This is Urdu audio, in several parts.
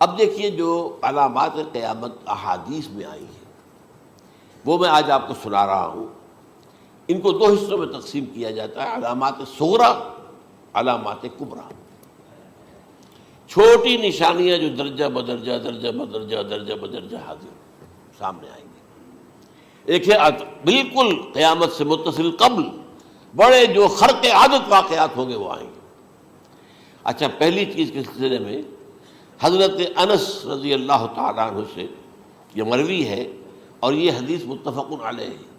اب دیکھیے جو علامات قیامت احادیث میں آئی ہیں وہ میں آج آپ کو سنا رہا ہوں. ان کو دو حصوں میں تقسیم کیا جاتا ہے، علامات صغریٰ، علامات کبریٰ. چھوٹی نشانیاں جو درجہ بدرجہ درجہ بدرجہ درجہ بدرجہ حاضر سامنے آئیں گے. ایک ہے بالکل قیامت سے متصل قبل بڑے جو خرق عادت واقعات ہوں گے وہ آئیں گے. اچھا، پہلی چیز کے سلسلے میں حضرت انس رضی اللہ تعالیٰ عنہ سے یہ مروی ہے اور یہ حدیث متفق علیہ ہے.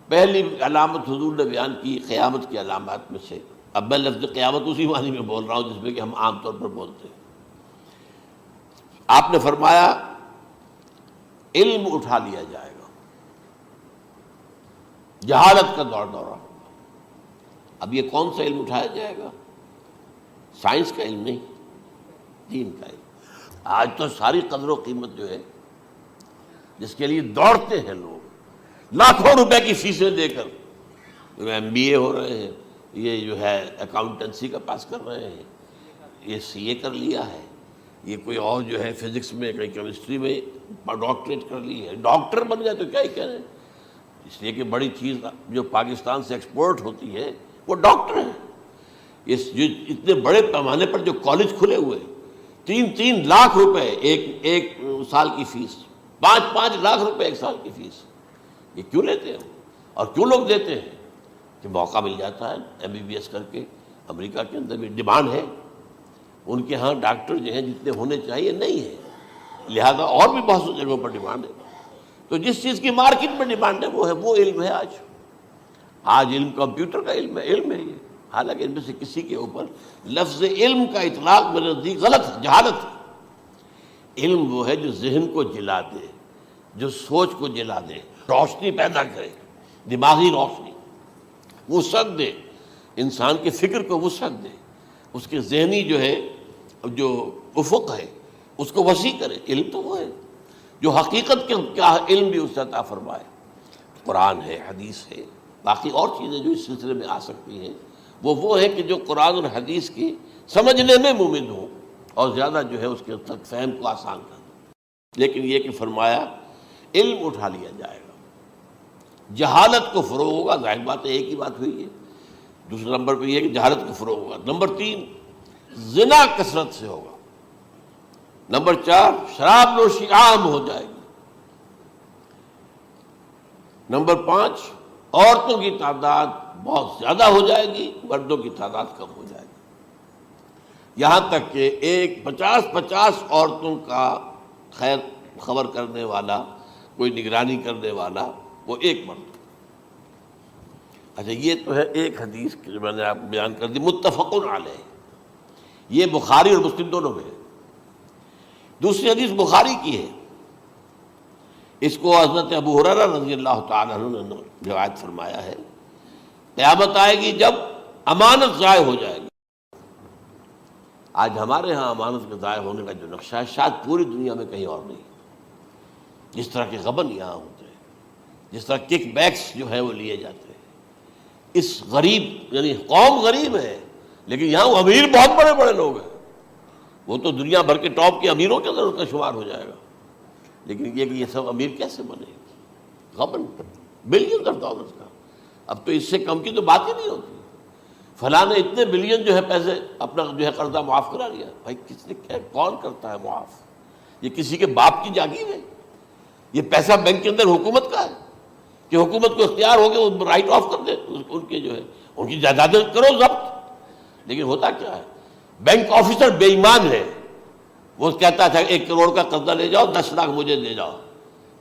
پہلی علامت حضور نے بیان کی قیامت کی علامات میں سے. اب میں لفظ قیامت اسی معنی میں بول رہا ہوں جس میں کہ ہم عام طور پر بولتے ہیں. آپ نے فرمایا علم اٹھا لیا جائے گا، جہالت کا دورہ ہوگا. اب یہ کون سا علم اٹھایا جائے گا؟ سائنس کا علم نہیں، دین کا علم. آج تو ساری قدر و قیمت جو ہے جس کے لیے دوڑتے ہیں لوگ لاکھوں روپے کی فیسیں دے کر، MBA ہو رہے ہیں، یہ جو ہے اکاؤنٹنسی کا پاس کر رہے ہیں، یہ CA کر لیا ہے، یہ کوئی اور جو ہے فزکس میں کہیں کیمسٹری میں ڈاکٹریٹ کر لی ہے، ڈاکٹر بن گئے تو کیا ہی کہہ. اس لیے کہ بڑی چیز جو پاکستان سے ایکسپورٹ ہوتی ہے وہ ڈاکٹر ہیں. جو اتنے بڑے پیمانے پر جو کالج کھلے ہوئے، 3 لاکھ روپے ایک سال کی فیس، 5 لاکھ روپے ایک سال کی فیس. یہ کیوں لیتے ہیں اور کیوں لوگ دیتے ہیں؟ کہ موقع مل جاتا ہے MBBS کر کے. امریکہ کے اندر بھی ڈیمانڈ ہے، ان کے ہاں ڈاکٹر جو ہیں جتنے ہونے چاہیے نہیں ہے، لہذا اور بھی بہت سی جگہوں پر ڈیمانڈ ہے. تو جس چیز کی مارکیٹ میں ڈیمانڈ ہے وہ علم ہے. آج علم کمپیوٹر کا علم ہے یہ. حالانکہ ان میں سے کسی کے اوپر لفظ علم کا اطلاق میرے نزدیک غلط ہے، جہالت ہے. علم وہ ہے جو ذہن کو جلا دے، جو سوچ کو جلا دے، روشنی پیدا کرے، دماغی روشنی، وسعت دے، انسان کے فکر کو وسعت دے، اس کے ذہنی جو ہے جو افق ہے اس کو وسیع کرے. علم تو وہ ہے جو حقیقت کے کیا علم بھی اس سے عطا فرمائے. قرآن ہے، حدیث ہے، باقی اور چیزیں جو اس سلسلے میں آ سکتی ہیں وہ ہے کہ جو قرآن اور حدیث کی سمجھنے میں مومن ہوں اور زیادہ جو ہے اس کے تک فہم کو آسان کر دیں. لیکن یہ کہ فرمایا علم اٹھا لیا جائے گا، جہالت کو فروغ ہوگا. ظاہر بات ہے ایک ہی بات ہوئی ہے. دوسرے نمبر پہ یہ کہ جہالت کو فروغ ہوگا. نمبر 3 زنا کثرت سے ہوگا. نمبر 4 شراب نوشی عام ہو جائے گی. نمبر 5 عورتوں کی تعداد بہت زیادہ ہو جائے گی، مردوں کی تعداد کم ہو جائے گی. یہاں تک کہ 50 عورتوں کا خیر خبر کرنے والا، کوئی نگرانی کرنے والا، وہ ایک مرد. اچھا، یہ تو ہے ایک حدیث جو میں نے آپ کو بیان کر دی، متفق علیہ. یہ بخاری اور مسلم دونوں میں ہے. دوسری حدیث بخاری کی ہے، اس کو حضرت ابو ہریرہ رضی اللہ تعالیٰ عنہ نے روایت فرمایا ہے. قیامت آئے گی جب امانت ضائع ہو جائے گی. آج ہمارے ہاں امانت کے ضائع ہونے کا جو نقشہ ہے شاید پوری دنیا میں کہیں اور نہیں. جس طرح کے غبن یہاں ہوتے ہیں، جس طرح کک بیکس جو ہے وہ لیے جاتے ہیں. اس غریب یعنی قوم غریب ہے لیکن یہاں وہ امیر بہت بڑے بڑے لوگ ہیں. وہ تو دنیا بھر کے ٹاپ کے امیروں کے اندر اس کا شمار ہو جائے گا. لیکن یہ کہ یہ سب امیر کیسے بنے؟ غبن بلین ڈالرز کا. اب تو اس سے کم کی تو بات ہی نہیں ہوتی. فلاں نے اتنے بلین جو ہے پیسے اپنا جو ہے قرضہ معاف کرا لیا. بھائی کس نے کیا، کون کرتا ہے معاف؟ یہ کسی کے باپ کی جاگیر ہے؟ یہ پیسہ بینک کے اندر حکومت کا ہے کہ حکومت کو اختیار ہو گیا وہ رائٹ آف کر دے ان کے جو ہے ان کی جائیدادیں کرو ضبط. لیکن ہوتا کیا ہے، بینک آفیسر بے ایمان ہے. وہ کہتا تھا 1 کروڑ کا قرضہ لے جاؤ، 10 لاکھ مجھے دے جاؤ،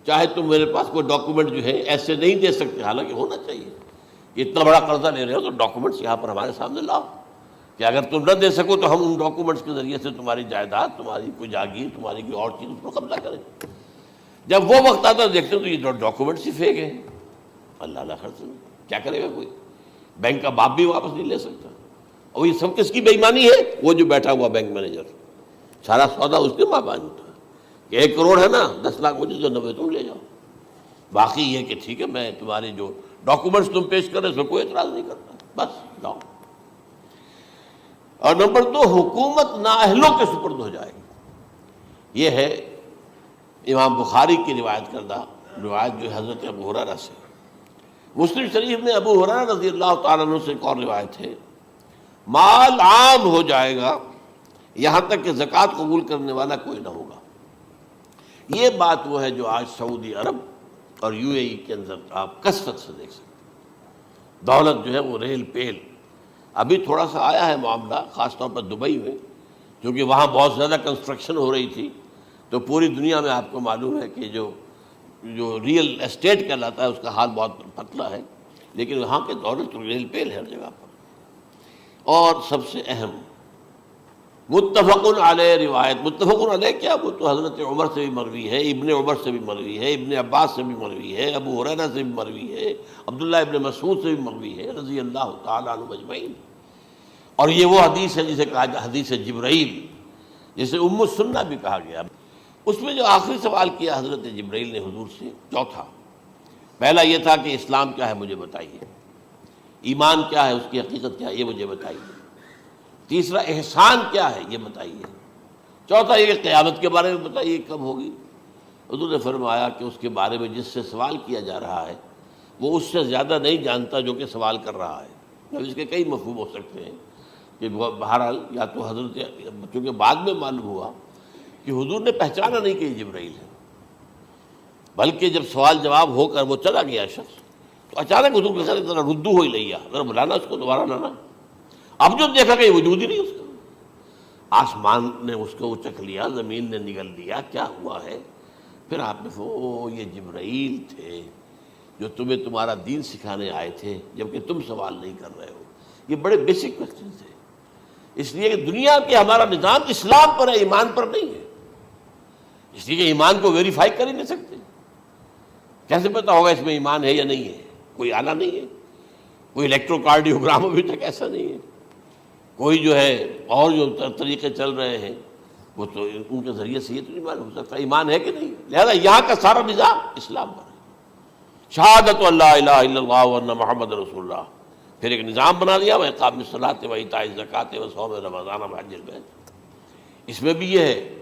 چاہے تم میرے پاس کوئی ڈاکومنٹ جو ہے ایسے نہیں دے سکتے. حالانکہ ہونا چاہیے کہ اتنا بڑا قرضہ لے رہے ہو تو ڈاکومنٹس یہاں پر ہمارے سامنے لاؤ کہ اگر تم نہ دے سکو تو ہم ان ڈاکومنٹس کے ذریعے سے تمہاری جائیداد، تمہاری کوئی جاگیر، تمہاری کوئی اور چیز اس پر قبضہ کریں. جب وہ وقت آتا دیکھتے تو یہ ڈاکومنٹس ہی فیک ہیں. اللہ اللہ خرچ کیا کرے گا کوئی؟ بینک کا باپ بھی واپس نہیں لے سکتا. اور یہ سب کس کی بے ایمانی ہے؟ وہ جو بیٹھا ہوا بینک مینیجر، سارا سودا اس کے ماں باپ ہوتا ہے کہ 1 کروڑ ہے نا، 10 لاکھ مجھے جو 90 تم لے جاؤ. باقی یہ کہ ٹھیک ہے میں تمہارے جو ڈاکومنٹس تم پیش کر رہے اس میں کوئی اعتراض نہیں کرتا، بس جاؤ. اور نمبر 2 حکومت نااہلوں کے سپرد ہو جائے گی. یہ ہے امام بخاری کی روایت کردہ روایت جو حضرت ابو ہریرہ سے۔ مسلم شریف میں ابو ہریرہ رضی اللہ تعالیٰ عنہ سے ایک اور روایت ہے، مال عام ہو جائے گا یہاں تک کہ زکوٰۃ قبول کرنے والا کوئی نہ ہوگا۔ یہ بات وہ ہے جو آج سعودی عرب اور یو اے ای کے اندر آپ کثرت سے دیکھ سکتے ہیں۔ دولت جو ہے وہ ریل پیل، ابھی تھوڑا سا آیا ہے معاملہ خاص طور پر دبئی میں، کیونکہ وہاں بہت زیادہ کنسٹرکشن ہو رہی تھی، تو پوری دنیا میں آپ کو معلوم ہے کہ جو ریئل اسٹیٹ کہلاتا ہے اس کا حال بہت پتلا ہے، لیکن وہاں کے دولت ریل پیل ہے ہر جگہ پر۔ اور سب سے اہم متفق علیہ روایت، متفق علیہ کیا، وہ تو حضرت عمر سے بھی مروی ہے، ابن عمر سے بھی مروی ہے، ابن عباس سے بھی مروی ہے، ابو ہریرہ سے بھی مروی ہے، عبداللہ ابن مسعود سے بھی مروی ہے رضی اللہ تعالیٰ عنہ اجمعین۔ اور یہ وہ حدیث ہے جسے کہا جاتا حدیث جبرائیل، جسے ام السنہ بھی کہا گیا۔ اس میں جو آخری سوال کیا حضرت جبرائیل نے حضور سے، چوتھا، پہلا یہ تھا کہ اسلام کیا ہے مجھے بتائیے، ایمان کیا ہے، اس کی حقیقت کیا ہے یہ مجھے بتائیے، تیسرا احسان کیا ہے یہ بتائیے، چوتھا یہ کہ قیامت کے بارے میں بتائیے کب ہوگی۔ حضور نے فرمایا کہ اس کے بارے میں جس سے سوال کیا جا رہا ہے وہ اس سے زیادہ نہیں جانتا جو کہ سوال کر رہا ہے۔ اب اس کے کئی مفہوم ہو سکتے ہیں کہ بہرحال یا تو حضرت، چونکہ بعد میں معلوم ہوا کہ حضور نے پہچانا نہیں کہ یہ جبرائیل ہے، بلکہ جب سوال جواب ہو کر وہ چلا گیا شخص تو اچانک حضور کے ساتھ ذرا ردو ہو ہی لیا، ذرا بلانا اس کو دوبارہ لانا۔ اب جو دیکھا کہ وجود ہی نہیں اس کا، آسمان نے اس کو اچک لیا، زمین نے نگل لیا، کیا ہوا ہے؟ پھر آپ نے یہ جبرائیل تھے جو تمہیں تمہارا دین سکھانے آئے تھے جبکہ تم سوال نہیں کر رہے ہو۔ یہ بڑے بیسک کوسچن تھے، اس لیے کہ دنیا کے ہمارا نظام اسلام پر ہے، ایمان پر نہیں ہے، اس لیے کہ ایمان کو ویریفائی کر ہی نہیں سکتے۔ کیسے پتا ہوگا اس میں ایمان ہے یا نہیں ہے؟ کوئی آلہ نہیں ہے، کوئی الیکٹروکارڈیوگرام ابھی تک ایسا نہیں ہے، کوئی جو ہے اور جو طریقے چل رہے ہیں وہ تو ان کے ذریعے سے یہ تو نہیں معلوم ہو سکتا ایمان ہے کہ نہیں۔ لہذا یہاں کا سارا نظام اسلام پر ہے، شہادت اللہ الہ الا اللہ وان محمد رسول اللہ، پھر ایک نظام بنا دیا وہ اقام الصلاۃ و ایتاء الزکوٰۃ و صوم رمضان و حج البیت۔ اس میں بھی یہ ہے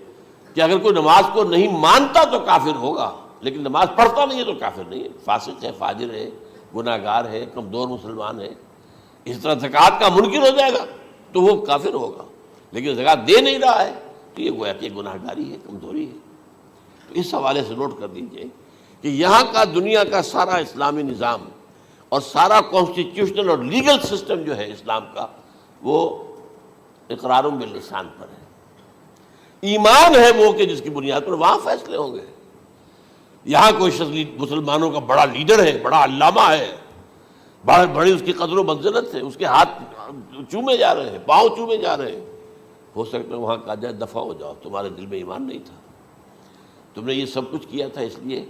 کہ اگر کوئی نماز کو نہیں مانتا تو کافر ہوگا، لیکن نماز پڑھتا نہیں ہے تو کافر نہیں ہے، فاسق ہے، فاجر ہے، گناہ گار ہے، کمزور مسلمان ہے۔ اس طرح زکوٰۃ کا منکر ہو جائے گا تو وہ کافر ہوگا، لیکن زکوٰۃ دے نہیں رہا ہے تو یہ گویا کہ گناہ گاری ہے، کمزوری ہے۔ تو اس حوالے سے نوٹ کر دیجئے کہ یہاں کا دنیا کا سارا اسلامی نظام اور سارا کانسٹیٹیوشنل اور لیگل سسٹم جو ہے اسلام کا وہ اقرار باللسان پر ہے، ایمان ہے وہ کہ جس کی بنیاد پر وہاں فیصلے ہوں گے۔ یہاں کوئی شخص مسلمانوں کا بڑا لیڈر ہے، بڑا علامہ ہے، بڑی اس کی قدر و منزلت ہے، اس کے ہاتھ چومے جا رہے ہیں، پاؤں چومے جا رہے ہیں، ہو سکتا ہے وہاں کہا جائے دفع ہو جاؤ، تمہارے دل میں ایمان نہیں تھا، تم نے یہ سب کچھ کیا تھا اس لیے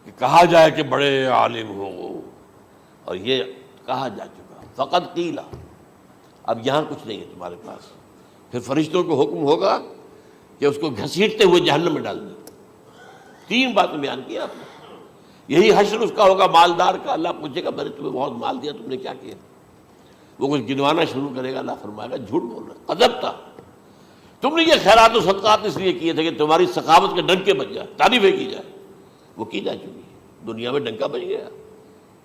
کہ کہا جائے کہ بڑے عالم ہو، اور یہ کہا جا چکا، فقط قیلا، اب یہاں کچھ نہیں ہے تمہارے پاس۔ پھر فرشتوں کو حکم ہوگا کہ اس کو گھسیٹتے ہوئے جہنم میں ڈال دیں۔ تین باتیں بیان کی آپ نے، یہی حشر اس کا ہوگا مالدار کا، اللہ پوچھے گا میں نے تمہیں بہت مال دیا، تم نے کیا کیا؟ وہ کچھ گنوانا شروع کرے گا، اللہ فرمائے گا جھوٹ بول رہا، قذبت، تم نے یہ خیرات و صدقات اس لیے کیے تھے کہ تمہاری سخاوت کے ڈنکے بج جائے، تعریفیں کی جائے، وہ کی جا چکی ہے، دنیا میں ڈنکا بج گیا،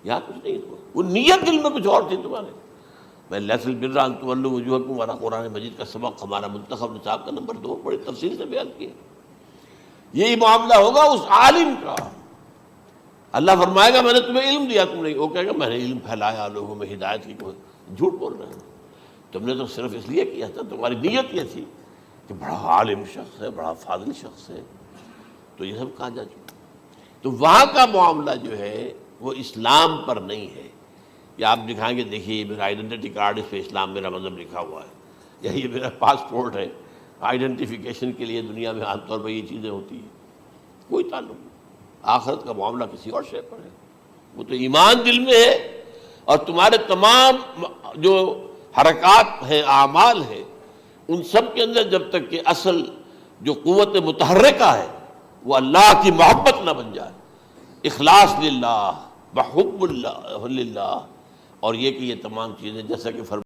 یہاں کچھ نہیں، وہ نیت دل میں کچھ اور تھی تمہارے۔ میں لیس البر ان تولوا وجوہکم والا قرآن مجید کا سبق ہمارا منتخب نصاب کا نمبر 2 بڑی تفصیل سے بیان کیا۔ یہی معاملہ ہوگا اس عالم کا، اللہ فرمائے گا میں نے تمہیں علم دیا، تم نہیں، وہ کہے گا میں نے علم پھیلایا لوگوں میں ہدایت کی، کوئی جھوٹ بول رہے ہیں، تم نے تو صرف اس لیے کیا تھا، تمہاری نیت یہ تھی کہ بڑا عالم شخص ہے، بڑا فاضل شخص ہے، تو یہ سب کہا جا چکا۔ تو وہاں کا معاملہ جو ہے وہ اسلام پر نہیں ہے، یا آپ دکھائیں گے دیکھیے یہ میرا آئیڈینٹی کارڈ، اس پہ اسلام میرا مذہب لکھا ہوا ہے، یا یہ میرا پاسپورٹ ہے، آئیڈینٹیفیکیشن کے لیے دنیا میں عام طور پر یہ چیزیں ہوتی ہیں، کوئی تعلق نہیں۔ آخرت کا معاملہ کسی اور شے پر ہے، وہ تو ایمان دل میں ہے، اور تمہارے تمام جو حرکات ہیں، اعمال ہیں، ان سب کے اندر جب تک کہ اصل جو قوت متحرکہ ہے وہ اللہ کی محبت نہ بن جائے، اخلاص للہ، بحب اللہ للہ، اور یہ کہ یہ تمام چیزیں جیسا کہ